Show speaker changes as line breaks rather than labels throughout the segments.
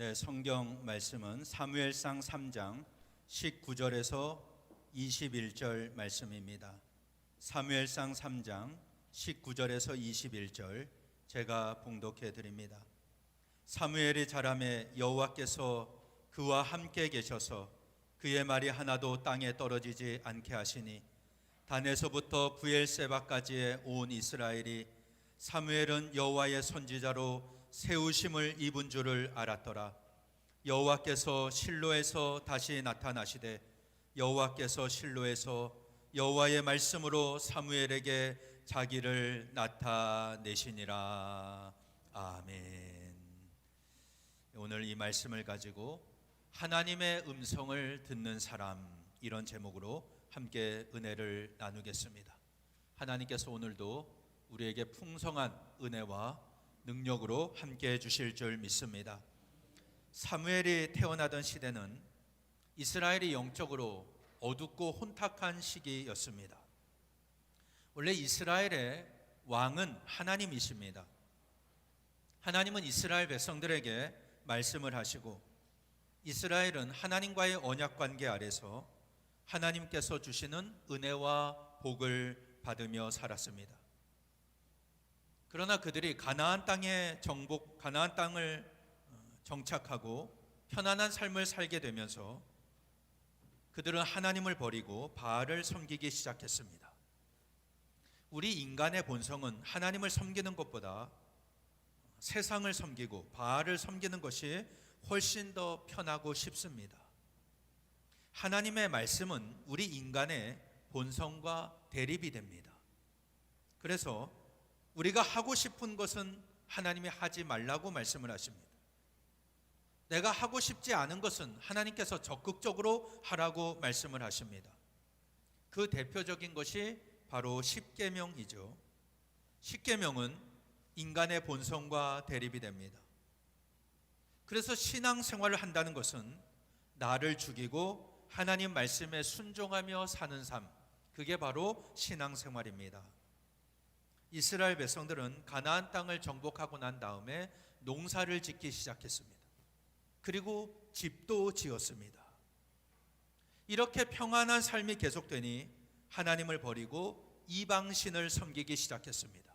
네, 성경 말씀은 사무엘상 3장 19절에서 21절 말씀입니다. 사무엘상 3장 19절에서 21절 제가 봉독해 드립니다. 사무엘이 자라매 여호와께서 그와 함께 계셔서 그의 말이 하나도 땅에 떨어지지 않게 하시니 단에서부터 브엘세바까지의 온 이스라엘이 사무엘은 여호와의 선지자로 세우심을 입은 줄을 알았더라. 여호와께서 실로에서 다시 나타나시되 여호와께서 실로에서 여호와의 말씀으로 사무엘에게 자기를 나타내시니라. 아멘. 오늘 이 말씀을 가지고 하나님의 음성을 듣는 사람, 이런 제목으로 함께 은혜를 나누겠습니다. 하나님께서 오늘도 우리에게 풍성한 은혜와 능력으로 함께 해주실 줄 믿습니다. 사무엘이 태어나던 시대는 이스라엘이 영적으로 어둡고 혼탁한 시기였습니다. 원래 이스라엘의 왕은 하나님이십니다. 하나님은 이스라엘 백성들에게 말씀을 하시고 이스라엘은 하나님과의 언약관계 아래서 하나님께서 주시는 은혜와 복을 받으며 살았습니다. 그러나 그들이 가나안 땅을 정착하고 편안한 삶을 살게 되면서 그들은 하나님을 버리고 바알을 섬기기 시작했습니다. 우리 인간의 본성은 하나님을 섬기는 것보다 세상을 섬기고 바알을 섬기는 것이 훨씬 더 편하고 쉽습니다. 하나님의 말씀은 우리 인간의 본성과 대립이 됩니다. 그래서 우리가 하고 싶은 것은 하나님이 하지 말라고 말씀을 하십니다. 내가 하고 싶지 않은 것은 하나님께서 적극적으로 하라고 말씀을 하십니다. 그 대표적인 것이 바로 십계명이죠. 십계명은 인간의 본성과 대립이 됩니다. 그래서 신앙생활을 한다는 것은 나를 죽이고 하나님 말씀에 순종하며 사는 삶, 그게 바로 신앙생활입니다. 이스라엘 백성들은 가나안 땅을 정복하고 난 다음에 농사를 짓기 시작했습니다. 그리고 집도 지었습니다. 이렇게 평안한 삶이 계속되니 하나님을 버리고 이방신을 섬기기 시작했습니다.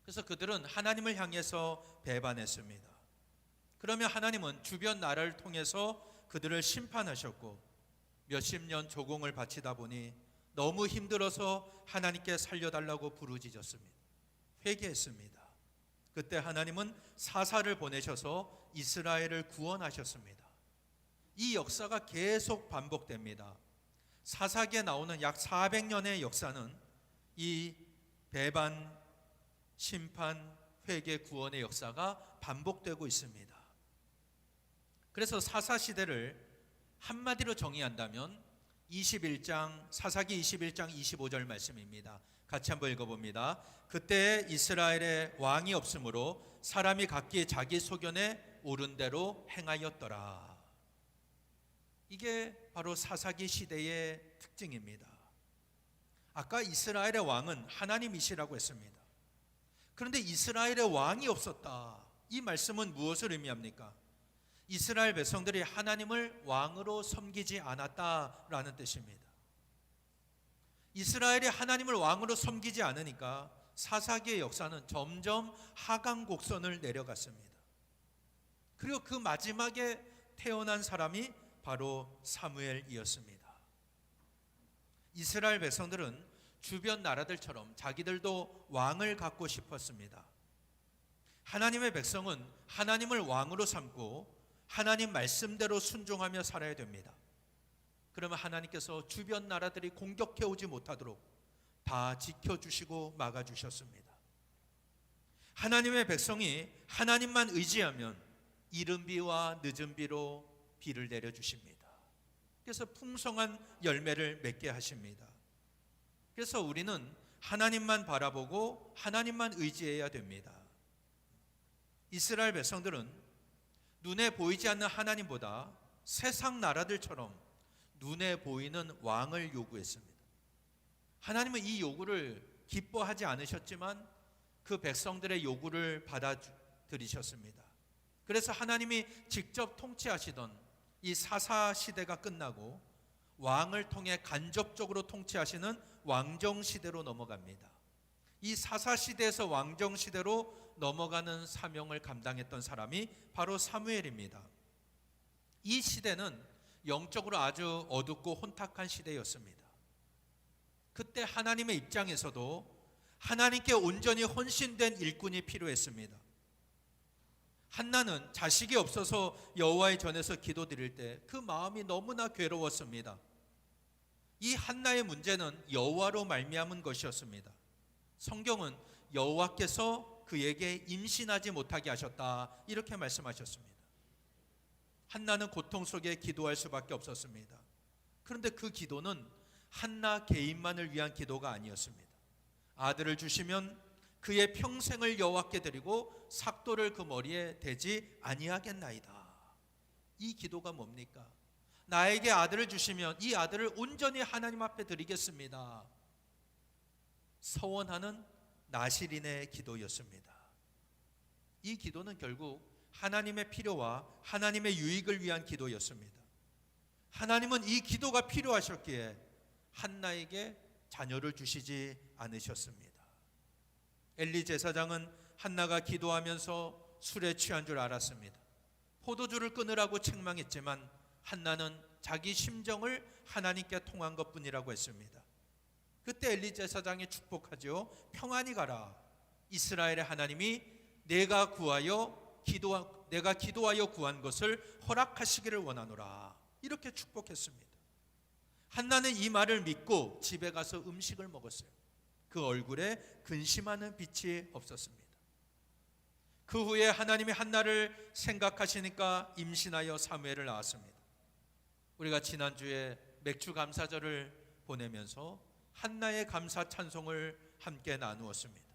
그래서 그들은 하나님을 향해서 배반했습니다. 그러면 하나님은 주변 나라를 통해서 그들을 심판하셨고 몇십 년 조공을 바치다 보니 너무 힘들어서 하나님께 살려달라고 부르짖었습니다. 회개했습니다. 그때 하나님은 사사를 보내셔서 이스라엘을 구원하셨습니다. 이 역사가 계속 반복됩니다. 사사기에 나오는 약 400년의 역사는 이 배반, 심판, 회개, 구원의 역사가 반복되고 있습니다. 그래서 사사시대를 한마디로 정의한다면 사사기 21장 25절 말씀입니다. 같이 한번 읽어봅니다. 그때 이스라엘에 왕이 없으므로 사람이 각기 자기 소견에 옳은 대로 행하였더라. 이게 바로 사사기 시대의 특징입니다. 아까 이스라엘의 왕은 하나님이시라고 했습니다. 그런데 이스라엘의 왕이 없었다. 이 말씀은 무엇을 의미합니까? 이스라엘 백성들이 하나님을 왕으로 섬기지 않았다라는 뜻입니다. 이스라엘이 하나님을 왕으로 섬기지 않으니까 사사기의 역사는 점점 하강 곡선을 내려갔습니다. 그리고 그 마지막에 태어난 사람이 바로 사무엘이었습니다. 이스라엘 백성들은 주변 나라들처럼 자기들도 왕을 갖고 싶었습니다. 하나님의 백성은 하나님을 왕으로 삼고 하나님 말씀대로 순종하며 살아야 됩니다. 그러면 하나님께서 주변 나라들이 공격해 오지 못하도록 다 지켜주시고 막아주셨습니다. 하나님의 백성이 하나님만 의지하면 이른 비와 늦은 비로 비를 내려주십니다. 그래서 풍성한 열매를 맺게 하십니다. 그래서 우리는 하나님만 바라보고 하나님만 의지해야 됩니다. 이스라엘 백성들은 눈에 보이지 않는 하나님보다 세상 나라들처럼 눈에 보이는 왕을 요구했습니다. 하나님은 이 요구를 기뻐하지 않으셨지만 그 백성들의 요구를 받아들이셨습니다. 그래서 하나님이 직접 통치하시던 이 사사 시대가 끝나고 왕을 통해 간접적으로 통치하시는 왕정 시대로 넘어갑니다. 이 사사 시대에서 왕정 시대로 넘어가는 사명을 감당했던 사람이 바로 사무엘입니다. 이 시대는 영적으로 아주 어둡고 혼탁한 시대였습니다. 그때 하나님의 입장에서도 하나님께 온전히 헌신된 일꾼이 필요했습니다. 한나는 자식이 없어서 여호와의 전에서 기도드릴 때 그 마음이 너무나 괴로웠습니다. 이 한나의 문제는 여호와로 말미암은 것이었습니다. 성경은 여호와께서 그에게 임신하지 못하게 하셨다 이렇게 말씀하셨습니다. 한나는 고통 속에 기도할 수밖에 없었습니다. 그런데 그 기도는 한나 개인만을 위한 기도가 아니었습니다. 아들을 주시면 그의 평생을 여호와께 드리고 삭도를 그 머리에 대지 아니하겠나이다. 이 기도가 뭡니까? 나에게 아들을 주시면 이 아들을 온전히 하나님 앞에 드리겠습니다. 서원하는 나실인의 기도였습니다. 이 기도는 결국 하나님의 필요와 하나님의 유익을 위한 기도였습니다. 하나님은 이 기도가 필요하셨기에 한나에게 자녀를 주시지 않으셨습니다. 엘리 제사장은 한나가 기도하면서 술에 취한 줄 알았습니다. 포도주를 끊으라고 책망했지만 한나는 자기 심정을 하나님께 통한 것뿐이라고 했습니다. 그때 엘리 제사장이 축복하죠. 평안히 가라. 이스라엘의 하나님이 내가 기도하여 구한 것을 허락하시기를 원하노라. 이렇게 축복했습니다. 한나는 이 말을 믿고 집에 가서 음식을 먹었어요. 그 얼굴에 근심하는 빛이 없었습니다. 그 후에 하나님이 한나를 생각하시니까 임신하여 사무엘을 낳았습니다. 우리가 지난주에 맥주 감사절을 보내면서 한나의 감사 찬송을 함께 나누었습니다.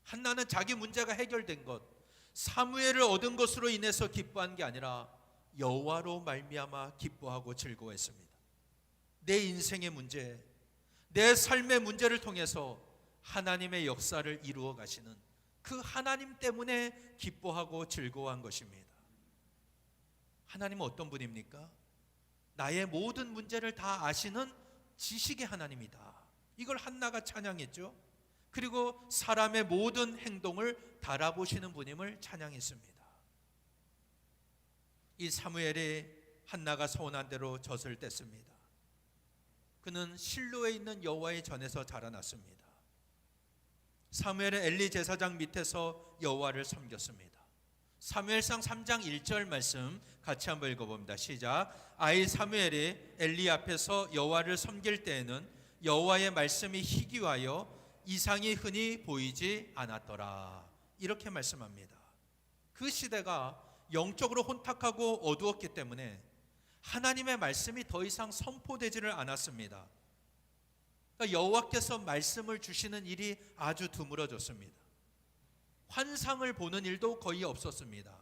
한나는 자기 문제가 해결된 것, 사무엘을 얻은 것으로 인해서 기뻐한 게 아니라 여호와로 말미암아 기뻐하고 즐거워했습니다. 내 인생의 문제, 내 삶의 문제를 통해서 하나님의 역사를 이루어 가시는 그 하나님 때문에 기뻐하고 즐거워한 것입니다. 하나님은 어떤 분입니까? 나의 모든 문제를 다 아시는 지식의 하나님이다. 이걸 한나가 찬양했죠. 그리고 사람의 모든 행동을 달아보시는 분임을 찬양했습니다. 이 사무엘이 한나가 소원한 대로 젖을 뗐습니다. 그는 실로에 있는 여호와의 전에서 자라났습니다. 사무엘은 엘리 제사장 밑에서 여호와를 섬겼습니다. 사무엘상 3장 1절 말씀 같이 한번 읽어봅니다. 시작. 아이 사무엘이 엘리 앞에서 여호와를 섬길 때에는 여호와의 말씀이 희귀하여 이상이 흔히 보이지 않았더라. 이렇게 말씀합니다. 그 시대가 영적으로 혼탁하고 어두웠기 때문에 하나님의 말씀이 더 이상 선포되지를 않았습니다. 그러니까 여호와께서 말씀을 주시는 일이 아주 드물어졌습니다. 환상을 보는 일도 거의 없었습니다.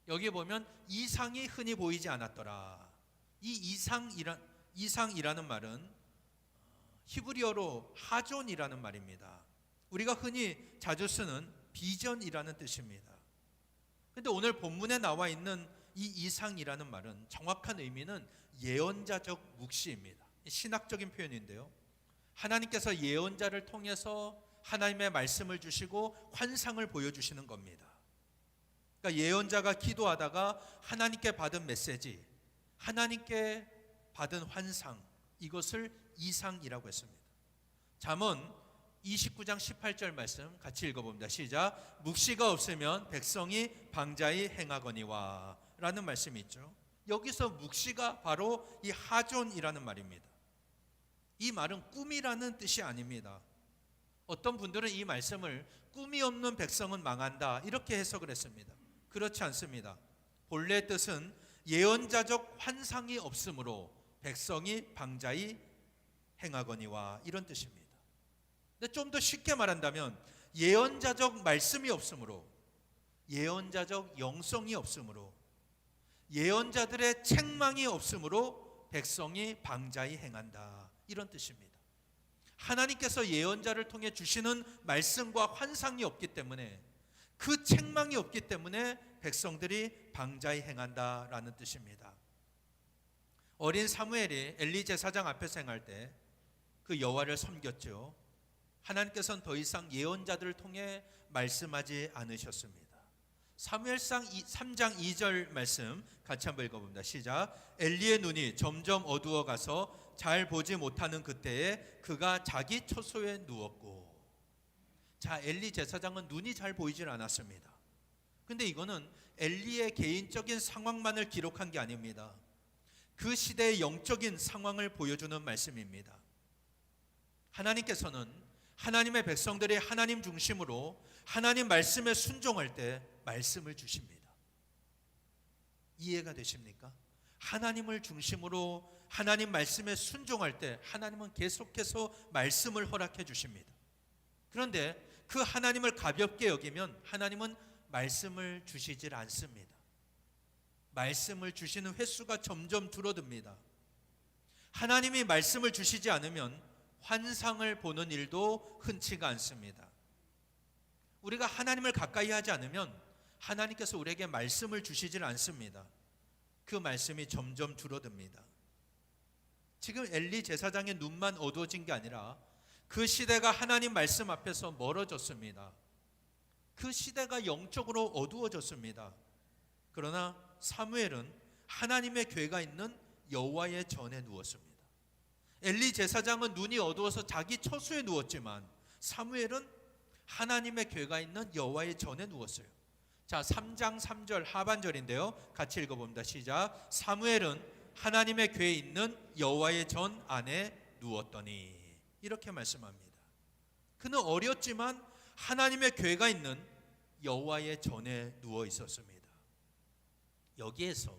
여기 보면 이상이 흔히 보이지 않았더라. 이 이상이라는 말은 히브리어로 하존이라는 말입니다. 우리가 흔히 자주 쓰는 비전이라는 뜻입니다. 그런데 오늘 본문에 나와 있는 이 이상이라는 말은 정확한 의미는 예언자적 묵시입니다. 신학적인 표현인데요. 하나님께서 예언자를 통해서 하나님의 말씀을 주시고 환상을 보여주시는 겁니다. 그러니까 예언자가 기도하다가 하나님께 받은 메시지, 하나님께 받은 환상, 이것을 이상이라고 했습니다. 잠언 29장 18절 말씀 같이 읽어봅니다. 시작. 묵시가 없으면 백성이 방자히 행하거니와 라는 말씀이 있죠. 여기서 묵시가 바로 이 하존이라는 말입니다. 이 말은 꿈이라는 뜻이 아닙니다. 어떤 분들은 이 말씀을 꿈이 없는 백성은 망한다 이렇게 해석을 했습니다. 그렇지 않습니다. 본래 뜻은 예언자적 환상이 없으므로 백성이 방자히 행하거니와 이런 뜻입니다. 근데 좀 더 쉽게 말한다면 예언자적 말씀이 없으므로, 예언자적 영성이 없으므로, 예언자들의 책망이 없으므로 백성이 방자히 행한다 이런 뜻입니다. 하나님께서 예언자를 통해 주시는 말씀과 환상이 없기 때문에, 그 책망이 없기 때문에 백성들이 방자히 행한다라는 뜻입니다. 어린 사무엘이 엘리 제사장 앞에서 행할 때 그 여호와를 섬겼죠. 하나님께서는 더 이상 예언자들을 통해 말씀하지 않으셨습니다. 사무엘상 3장 2절 말씀 같이 한번 읽어봅니다. 시작. 엘리의 눈이 점점 어두워 가서 잘 보지 못하는 그때에 그가 자기 처소에 누웠고. 자, 엘리 제사장은 눈이 잘 보이질 않았습니다. 근데 이거는 엘리의 개인적인 상황만을 기록한 게 아닙니다. 그 시대의 영적인 상황을 보여주는 말씀입니다. 하나님께서는 하나님의 백성들이 하나님 중심으로 하나님 말씀에 순종할 때 말씀을 주십니다. 이해가 되십니까? 하나님을 중심으로 하나님 말씀에 순종할 때 하나님은 계속해서 말씀을 허락해 주십니다. 그런데 그 하나님을 가볍게 여기면 하나님은 말씀을 주시질 않습니다. 말씀을 주시는 횟수가 점점 줄어듭니다. 하나님이 말씀을 주시지 않으면 환상을 보는 일도 흔치가 않습니다. 우리가 하나님을 가까이 하지 않으면 하나님께서 우리에게 말씀을 주시질 않습니다. 그 말씀이 점점 줄어듭니다. 지금 엘리 제사장의 눈만 어두워진 게 아니라 그 시대가 하나님 말씀 앞에서 멀어졌습니다. 그 시대가 영적으로 어두워졌습니다. 그러나 사무엘은 하나님의 궤가 있는 여호와의 전에 누웠습니다. 엘리 제사장은 눈이 어두워서 자기 처소에 누웠지만 사무엘은 하나님의 궤가 있는 여호와의 전에 누웠어요. 자, 3장 3절 하반절인데요. 같이 읽어봅니다. 시작. 사무엘은 하나님의 궤에 있는 여호와의 전 안에 누웠더니, 이렇게 말씀합니다. 그는 어렸지만 하나님의 궤가 있는 여호와의 전에 누워 있었습니다. 여기에서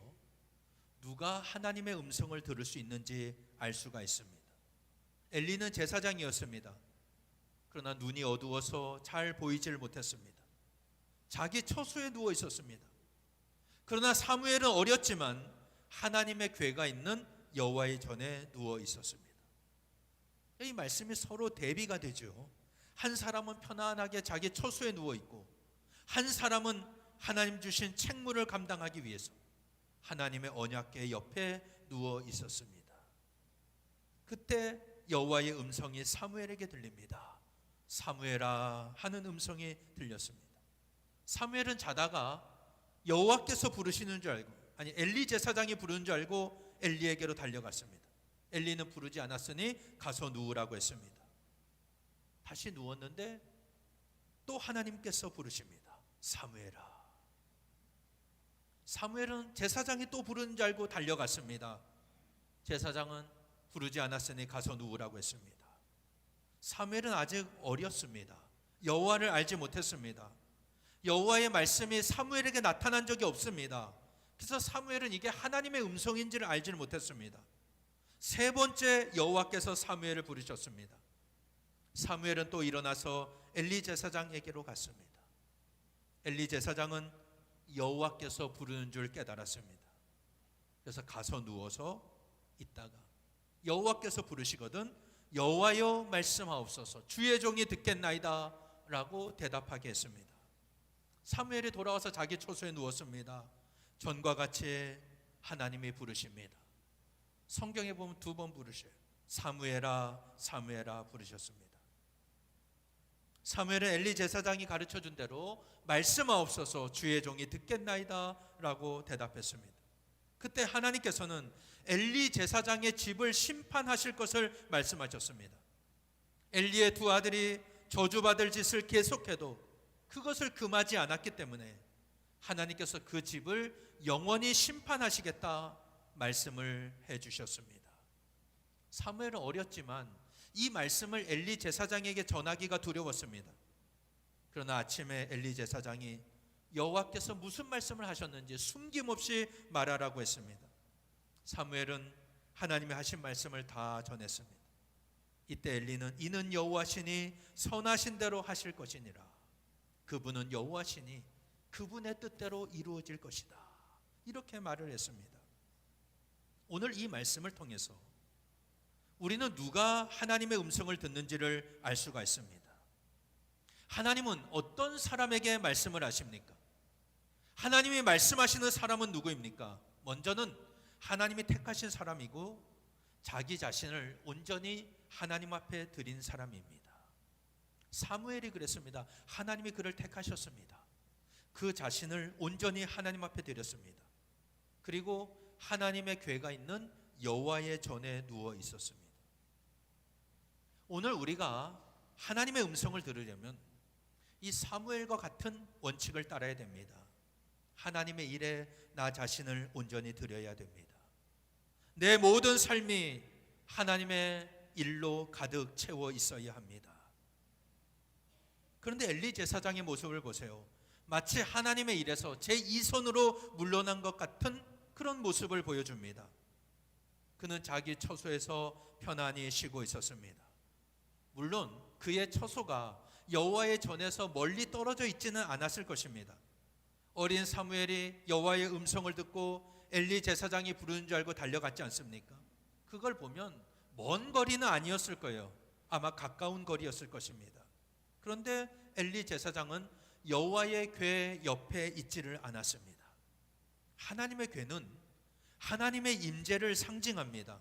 누가 하나님의 음성을 들을 수 있는지 알 수가 있습니다. 엘리는 제사장이었습니다. 그러나 눈이 어두워서 잘 보이질 못했습니다. 자기 처소에 누워 있었습니다. 그러나 사무엘은 어렸지만 하나님의 궤가 있는 여호와의 전에 누워 있었습니다. 이 말씀이 서로 대비가 되죠. 한 사람은 편안하게 자기 처소에 누워 있고, 한 사람은 하나님 주신 책무를 감당하기 위해서 하나님의 언약궤 옆에 누워 있었습니다. 그때 여호와의 음성이 사무엘에게 들립니다. 사무엘아 하는 음성이 들렸습니다. 사무엘은 자다가 여호와께서 부르시는 줄 알고, 아니 엘리 제사장이 부르는 줄 알고 엘리에게로 달려갔습니다. 엘리는 부르지 않았으니 가서 누우라고 했습니다. 다시 누웠는데 또 하나님께서 부르십니다. 사무엘아. 사무엘은 제사장이 또 부르는 줄 알고 달려갔습니다. 제사장은 부르지 않았으니 가서 누우라고 했습니다. 사무엘은 아직 어렸습니다. 여호와를 알지 못했습니다. 여호와의 말씀이 사무엘에게 나타난 적이 없습니다. 그래서 사무엘은 이게 하나님의 음성인지를 알지를 못했습니다. 세 번째 여호와께서 사무엘을 부르셨습니다. 사무엘은 또 일어나서 엘리 제사장에게로 갔습니다. 엘리 제사장은 여호와께서 부르는 줄 깨달았습니다. 그래서 가서 누워서 있다가 여호와께서 부르시거든 여호와여 말씀하옵소서, 주의 종이 듣겠나이다 라고 대답하게 했습니다. 사무엘이 돌아와서 자기 처소에 누웠습니다. 전과 같이 하나님이 부르십니다. 성경에 보면 두 번 부르셔요. 사무엘아 사무엘아 부르셨습니다. 사무엘은 엘리 제사장이 가르쳐준 대로 말씀하옵소서, 주의 종이 듣겠나이다 라고 대답했습니다. 그때 하나님께서는 엘리 제사장의 집을 심판하실 것을 말씀하셨습니다. 엘리의 두 아들이 저주받을 짓을 계속해도 그것을 금하지 않았기 때문에 하나님께서 그 집을 영원히 심판하시겠다 말씀을 해주셨습니다. 사무엘은 어렸지만 이 말씀을 엘리 제사장에게 전하기가 두려웠습니다. 그러나 아침에 엘리 제사장이 여호와께서 무슨 말씀을 하셨는지 숨김없이 말하라고 했습니다. 사무엘은 하나님이 하신 말씀을 다 전했습니다. 이때 엘리는 이는 여호와시니 선하신 대로 하실 것이니라. 그분은 여호와시니 그분의 뜻대로 이루어질 것이다. 이렇게 말을 했습니다. 오늘 이 말씀을 통해서 우리는 누가 하나님의 음성을 듣는지를 알 수가 있습니다. 하나님은 어떤 사람에게 말씀을 하십니까? 하나님이 말씀하시는 사람은 누구입니까? 먼저는 하나님이 택하신 사람이고 자기 자신을 온전히 하나님 앞에 드린 사람입니다. 사무엘이 그랬습니다. 하나님이 그를 택하셨습니다. 그 자신을 온전히 하나님 앞에 드렸습니다. 그리고 하나님의 궤가 있는 여호와의 전에 누워 있었습니다. 오늘 우리가 하나님의 음성을 들으려면 이 사무엘과 같은 원칙을 따라야 됩니다. 하나님의 일에 나 자신을 온전히 드려야 됩니다. 내 모든 삶이 하나님의 일로 가득 채워 있어야 합니다. 그런데 엘리 제사장의 모습을 보세요. 마치 하나님의 일에서 제2선으로 물러난 것 같은 그런 모습을 보여줍니다. 그는 자기 처소에서 편안히 쉬고 있었습니다. 물론 그의 처소가 여호와의 전에서 멀리 떨어져 있지는 않았을 것입니다. 어린 사무엘이 여호와의 음성을 듣고 엘리 제사장이 부르는 줄 알고 달려갔지 않습니까? 그걸 보면 먼 거리는 아니었을 거예요. 아마 가까운 거리였을 것입니다. 그런데 엘리 제사장은 여호와의 궤 옆에 있지를 않았습니다. 하나님의 궤는 하나님의 임재를 상징합니다.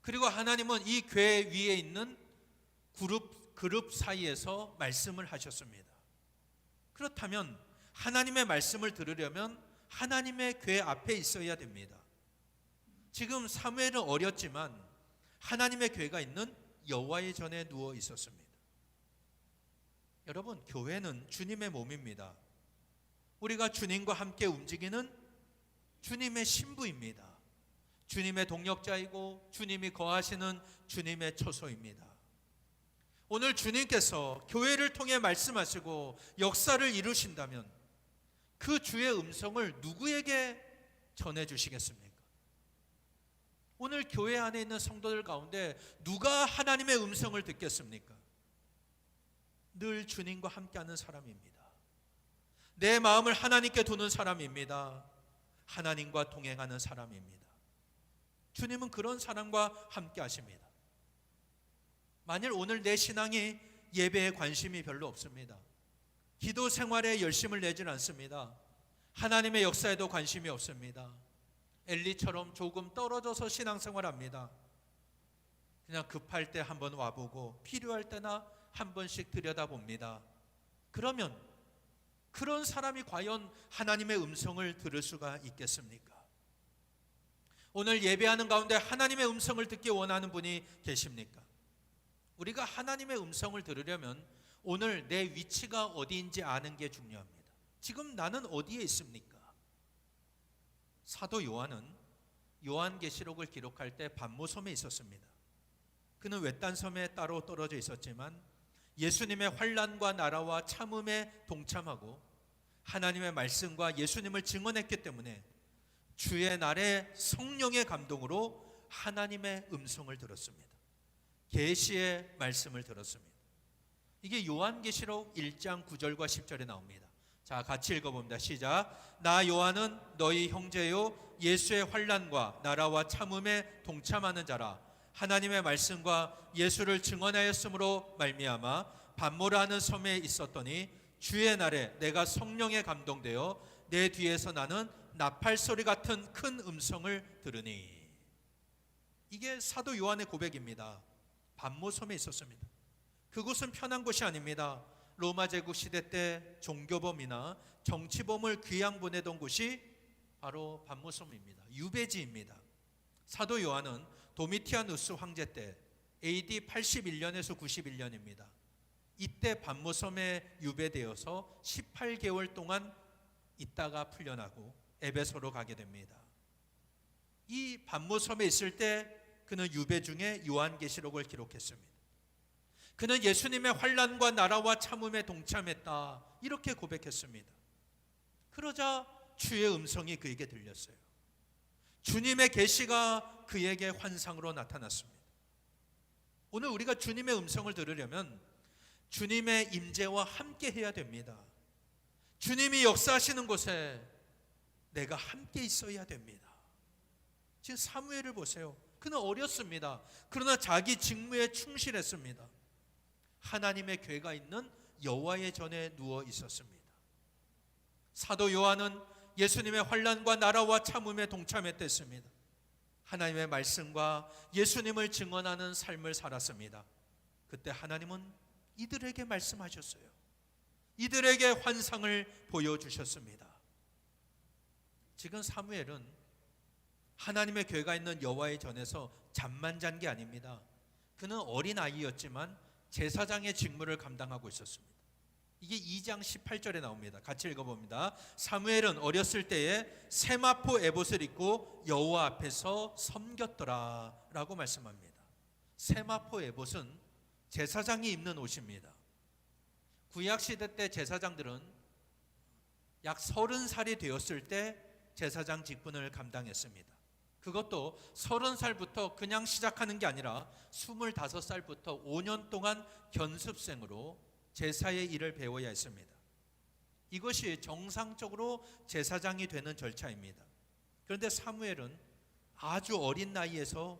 그리고 하나님은 이 궤 위에 있는 그룹 사이에서 말씀을 하셨습니다. 그렇다면 하나님의 말씀을 들으려면 하나님의 궤 앞에 있어야 됩니다. 지금 사무엘은 어렸지만 하나님의 궤가 있는 여호와의 전에 누워 있었습니다. 여러분, 교회는 주님의 몸입니다. 우리가 주님과 함께 움직이는 주님의 신부입니다. 주님의 동역자이고 주님이 거하시는 주님의 처소입니다. 오늘 주님께서 교회를 통해 말씀하시고 역사를 이루신다면 그 주의 음성을 누구에게 전해주시겠습니까? 오늘 교회 안에 있는 성도들 가운데 누가 하나님의 음성을 듣겠습니까? 늘 주님과 함께하는 사람입니다. 내 마음을 하나님께 두는 사람입니다. 하나님과 동행하는 사람입니다. 주님은 그런 사람과 함께 하십니다. 만일 오늘 내 신앙이 예배에 관심이 별로 없습니다. 기도 생활에 열심을 내질 않습니다. 하나님의 역사에도 관심이 없습니다. 엘리처럼 조금 떨어져서 신앙생활합니다. 그냥 급할 때 한번 와보고 필요할 때나 한 번씩 들여다봅니다. 그러면 그런 사람이 과연 하나님의 음성을 들을 수가 있겠습니까? 오늘 예배하는 가운데 하나님의 음성을 듣기 원하는 분이 계십니까? 우리가 하나님의 음성을 들으려면 오늘 내 위치가 어디인지 아는 게 중요합니다. 지금 나는 어디에 있습니까? 사도 요한은 요한계시록을 기록할 때 반모섬에 있었습니다. 그는 외딴 섬에 따로 떨어져 있었지만 예수님의 환난과 나라와 참음에 동참하고 하나님의 말씀과 예수님을 증언했기 때문에 주의 날에 성령의 감동으로 하나님의 음성을 들었습니다. 계시의 말씀을 들었습니다. 이게 요한계시록 1장 9절과 10절에 나옵니다. 자, 같이 읽어봅니다. 시작. 나 요한은 너희 형제요 예수의 환난과 나라와 참음에 동참하는 자라. 하나님의 말씀과 예수를 증언하였으므로 말미암아 반모라는 섬에 있었더니 주의 날에 내가 성령에 감동되어 내 뒤에서 나는 나팔 소리 같은 큰 음성을 들으니. 이게 사도 요한의 고백입니다. 반모섬에 있었습니다. 그곳은 편한 곳이 아닙니다. 로마 제국 시대 때 종교범이나 정치범을 귀양 보내던 곳이 바로 반모섬입니다. 유배지입니다. 사도 요한은 도미티아누스 황제 때 AD 81년에서 91년입니다. 이때 반모섬에 유배되어서 18개월 동안 있다가 풀려나고 에베소로 가게 됩니다. 이 반모섬에 있을 때 그는 유배 중에 요한계시록을 기록했습니다. 그는 예수님의 환난과 나라와 참음에 동참했다, 이렇게 고백했습니다. 그러자 주의 음성이 그에게 들렸어요. 주님의 계시가 그에게 환상으로 나타났습니다. 오늘 우리가 주님의 음성을 들으려면 주님의 임재와 함께 해야 됩니다. 주님이 역사하시는 곳에 내가 함께 있어야 됩니다. 지금 사무엘을 보세요. 그는 어렸습니다. 그러나 자기 직무에 충실했습니다. 하나님의 궤가 있는 여호와의 전에 누워 있었습니다. 사도 요한은 예수님의 환난과 나라와 참음에 동참했습니다. 하나님의 말씀과 예수님을 증언하는 삶을 살았습니다. 그때 하나님은 이들에게 말씀하셨어요. 이들에게 환상을 보여주셨습니다. 지금 사무엘은 하나님의 궤가 있는 여호와의 전에서 잠만 잔 게 아닙니다. 그는 어린 아이였지만 제사장의 직무를 감당하고 있었습니다. 이게 2장 18절에 나옵니다. 같이 읽어봅니다. 사무엘은 어렸을 때에 세마포 에봇을 입고 여호와 앞에서 섬겼더라 라고 말씀합니다. 세마포 에봇은 제사장이 입는 옷입니다. 구약시대 때 제사장들은 약 30살이 되었을 때 제사장 직분을 감당했습니다. 그것도 30살부터 그냥 시작하는 게 아니라 25살부터 5년 동안 견습생으로 제사의 일을 배워야 했습니다. 이것이 정상적으로 제사장이 되는 절차입니다. 그런데 사무엘은 아주 어린 나이에서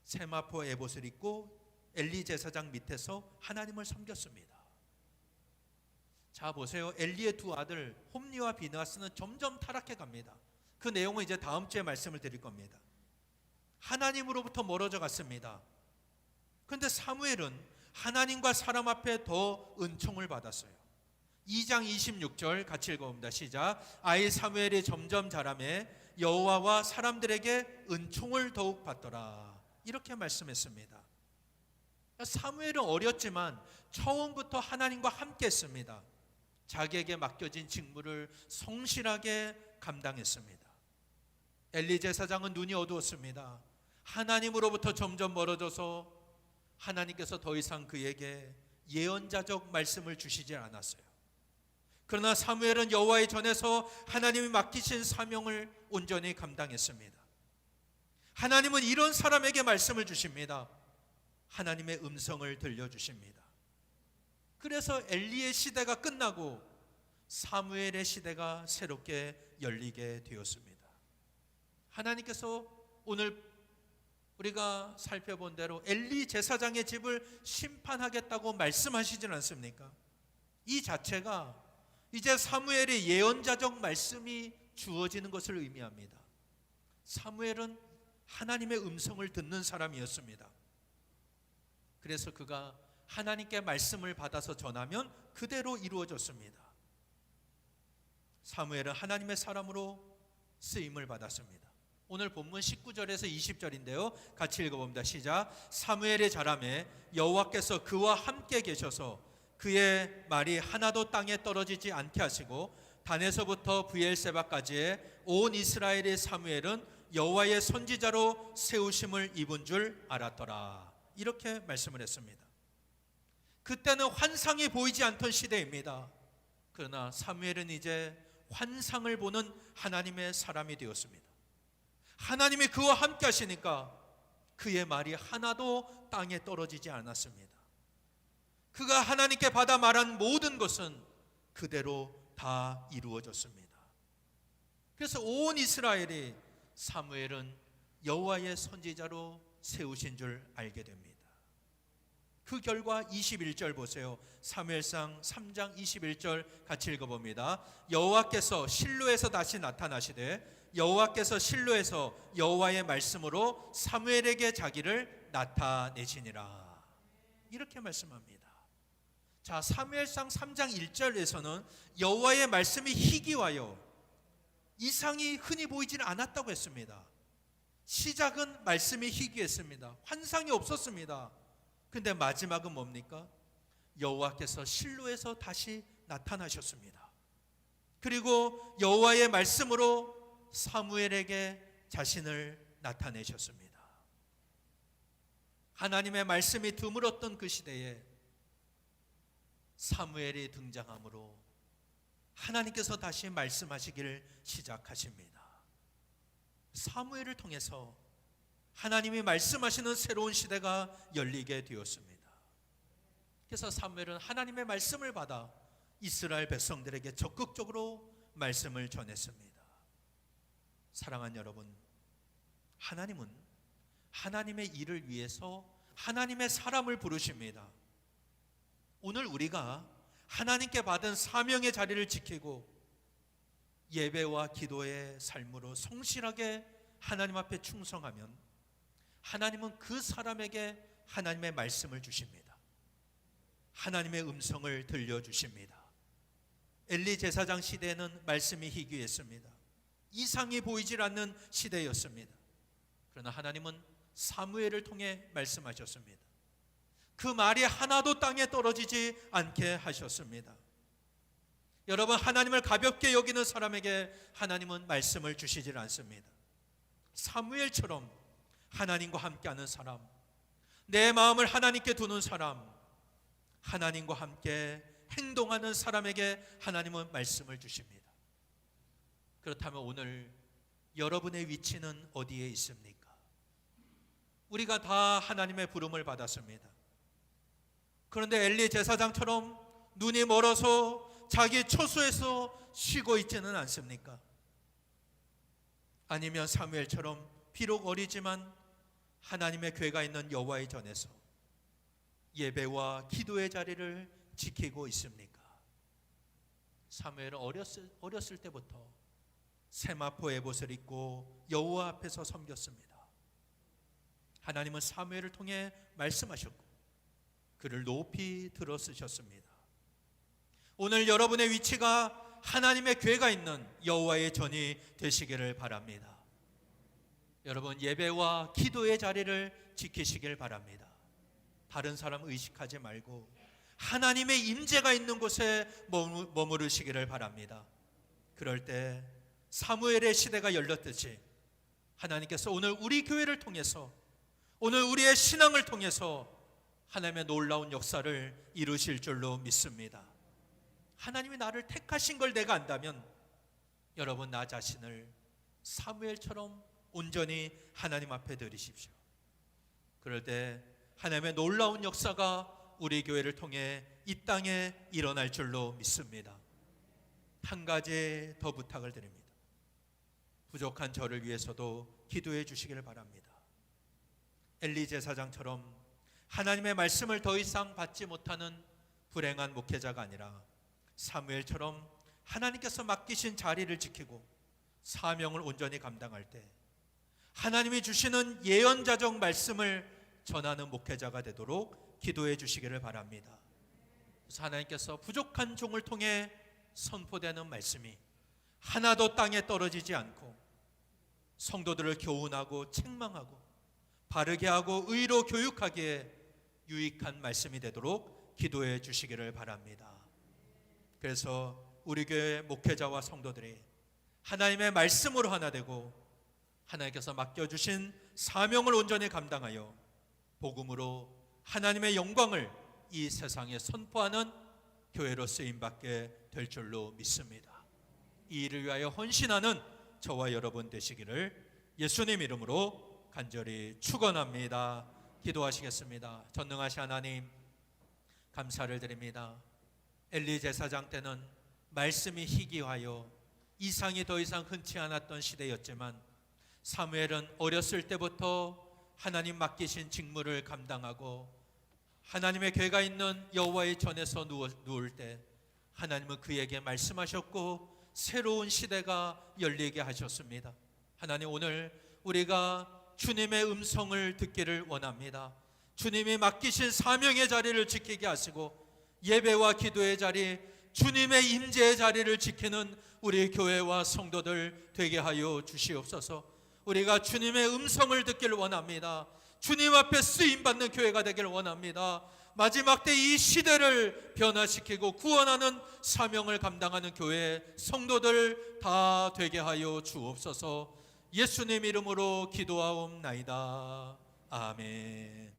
세마포 에봇을 입고 엘리 제사장 밑에서 하나님을 섬겼습니다. 자 보세요. 엘리의 두 아들 홈리와 비느하스는 점점 타락해 갑니다. 그 내용은 이제 다음 주에 말씀을 드릴 겁니다. 하나님으로부터 멀어져 갔습니다. 그런데 사무엘은 하나님과 사람 앞에 더 은총을 받았어요. 2장 26절 같이 읽어봅니다. 시작. 아이 사무엘이 점점 자라매 여호와와 사람들에게 은총을 더욱 받더라. 이렇게 말씀했습니다. 사무엘은 어렸지만 처음부터 하나님과 함께 했습니다. 자기에게 맡겨진 직무를 성실하게 감당했습니다. 엘리 제사장은 눈이 어두웠습니다. 하나님으로부터 점점 멀어져서 하나님께서 더 이상 그에게 예언자적 말씀을 주시지 않았어요. 그러나 사무엘은 여호와의 전에서 하나님이 맡기신 사명을 온전히 감당했습니다. 하나님은 이런 사람에게 말씀을 주십니다. 하나님의 음성을 들려주십니다. 그래서 엘리의 시대가 끝나고 사무엘의 시대가 새롭게 열리게 되었습니다. 하나님께서 오늘 우리가 살펴본 대로 엘리 제사장의 집을 심판하겠다고 말씀하시진 않습니까? 이 자체가 이제 사무엘의 예언자적 말씀이 주어지는 것을 의미합니다. 사무엘은 하나님의 음성을 듣는 사람이었습니다. 그래서 그가 하나님께 말씀을 받아서 전하면 그대로 이루어졌습니다. 사무엘은 하나님의 사람으로 쓰임을 받았습니다. 오늘 본문 19절에서 20절인데요. 같이 읽어봅니다. 시작. 사무엘의 자라매 여호와께서 그와 함께 계셔서 그의 말이 하나도 땅에 떨어지지 않게 하시고 단에서부터 브엘세바까지의 온 이스라엘의 사무엘은 여호와의 선지자로 세우심을 입은 줄 알았더라. 이렇게 말씀을 했습니다. 그때는 환상이 보이지 않던 시대입니다. 그러나 사무엘은 이제 환상을 보는 하나님의 사람이 되었습니다. 하나님이 그와 함께 하시니까 그의 말이 하나도 땅에 떨어지지 않았습니다. 그가 하나님께 받아 말한 모든 것은 그대로 다 이루어졌습니다. 그래서 온 이스라엘이 사무엘은 여호와의 선지자로 세우신 줄 알게 됩니다. 그 결과 21절 보세요. 사무엘상 3장 21절 같이 읽어봅니다. 여호와께서 실로에서 다시 나타나시되 여호와께서 실로에서 여호와의 말씀으로 사무엘에게 자기를 나타내시니라. 이렇게 말씀합니다. 자, 사무엘상 3장 1절에서는 여호와의 말씀이 희귀하여 이상이 흔히 보이지는 않았다고 했습니다. 시작은 말씀이 희귀했습니다. 환상이 없었습니다. 근데 마지막은 뭡니까? 여호와께서 실로에서 다시 나타나셨습니다. 그리고 여호와의 말씀으로 사무엘에게 자신을 나타내셨습니다. 하나님의 말씀이 드물었던 그 시대에 사무엘이 등장함으로 하나님께서 다시 말씀하시기를 시작하십니다. 사무엘을 통해서 하나님이 말씀하시는 새로운 시대가 열리게 되었습니다. 그래서 사무엘은 하나님의 말씀을 받아 이스라엘 백성들에게 적극적으로 말씀을 전했습니다. 사랑하는 여러분, 하나님은 하나님의 일을 위해서 하나님의 사람을 부르십니다. 오늘 우리가 하나님께 받은 사명의 자리를 지키고 예배와 기도의 삶으로 성실하게 하나님 앞에 충성하면 하나님은 그 사람에게 하나님의 말씀을 주십니다. 하나님의 음성을 들려주십니다. 엘리 제사장 시대에는 말씀이 희귀했습니다. 이상이 보이질 않는 시대였습니다. 그러나 하나님은 사무엘을 통해 말씀하셨습니다. 그 말이 하나도 땅에 떨어지지 않게 하셨습니다. 여러분, 하나님을 가볍게 여기는 사람에게 하나님은 말씀을 주시질 않습니다. 사무엘처럼 하나님과 함께하는 사람, 내 마음을 하나님께 두는 사람, 하나님과 함께 행동하는 사람에게 하나님은 말씀을 주십니다. 그렇다면 오늘 여러분의 위치는 어디에 있습니까? 우리가 다 하나님의 부름을 받았습니다. 그런데 엘리 제사장처럼 눈이 멀어서 자기 처소에서 쉬고 있지는 않습니까? 아니면 사무엘처럼 비록 어리지만 하나님의 괴가 있는 여호와의 전에서 예배와 기도의 자리를 지키고 있습니까? 사무엘은 어렸을 때부터 세마포 에봇을 입고 여호와 앞에서 섬겼습니다. 하나님은 사무엘을 통해 말씀하셨고 그를 높이 들어쓰셨습니다. 오늘 여러분의 위치가 하나님의 괴가 있는 여호와의 전이 되시기를 바랍니다. 여러분, 예배와 기도의 자리를 지키시길 바랍니다. 다른 사람 의식하지 말고 하나님의 임재가 있는 곳에 머무르시기를 바랍니다. 그럴 때 사무엘의 시대가 열렸듯이 하나님께서 오늘 우리 교회를 통해서, 오늘 우리의 신앙을 통해서 하나님의 놀라운 역사를 이루실 줄로 믿습니다. 하나님이 나를 택하신 걸 내가 안다면 여러분, 나 자신을 사무엘처럼 온전히 하나님 앞에 드리십시오. 그럴 때 하나님의 놀라운 역사가 우리 교회를 통해 이 땅에 일어날 줄로 믿습니다. 한 가지 더 부탁을 드립니다. 부족한 저를 위해서도 기도해 주시기를 바랍니다. 엘리 제사장처럼 하나님의 말씀을 더 이상 받지 못하는 불행한 목회자가 아니라 사무엘처럼 하나님께서 맡기신 자리를 지키고 사명을 온전히 감당할 때 하나님이 주시는 예언자적 말씀을 전하는 목회자가 되도록 기도해 주시기를 바랍니다. 그래서 하나님께서 부족한 종을 통해 선포되는 말씀이 하나도 땅에 떨어지지 않고 성도들을 교훈하고 책망하고 바르게 하고 의로 교육하기에 유익한 말씀이 되도록 기도해 주시기를 바랍니다. 그래서 우리 교회 목회자와 성도들이 하나님의 말씀으로 하나 되고 하나님께서 맡겨주신 사명을 온전히 감당하여 복음으로 하나님의 영광을 이 세상에 선포하는 교회로 쓰임받게 될 줄로 믿습니다. 이 일을 위하여 헌신하는 저와 여러분 되시기를 예수님 이름으로 간절히 축원합니다. 기도하시겠습니다. 전능하신 하나님, 감사를 드립니다. 엘리 제사장 때는 말씀이 희귀하여 이상이 더 이상 흔치 않았던 시대였지만 사무엘은 어렸을 때부터 하나님 맡기신 직무를 감당하고 하나님의 궤가 있는 여호와의 전에서 누울 때 하나님은 그에게 말씀하셨고 새로운 시대가 열리게 하셨습니다. 하나님, 오늘 우리가 주님의 음성을 듣기를 원합니다. 주님이 맡기신 사명의 자리를 지키게 하시고 예배와 기도의 자리, 주님의 임재의 자리를 지키는 우리 교회와 성도들 되게 하여 주시옵소서. 우리가 주님의 음성을 듣기를 원합니다. 주님 앞에 쓰임받는 교회가 되기를 원합니다. 마지막 때 이 시대를 변화시키고 구원하는 사명을 감당하는 교회 성도들 다 되게 하여 주옵소서. 예수님 이름으로 기도하옵나이다. 아멘.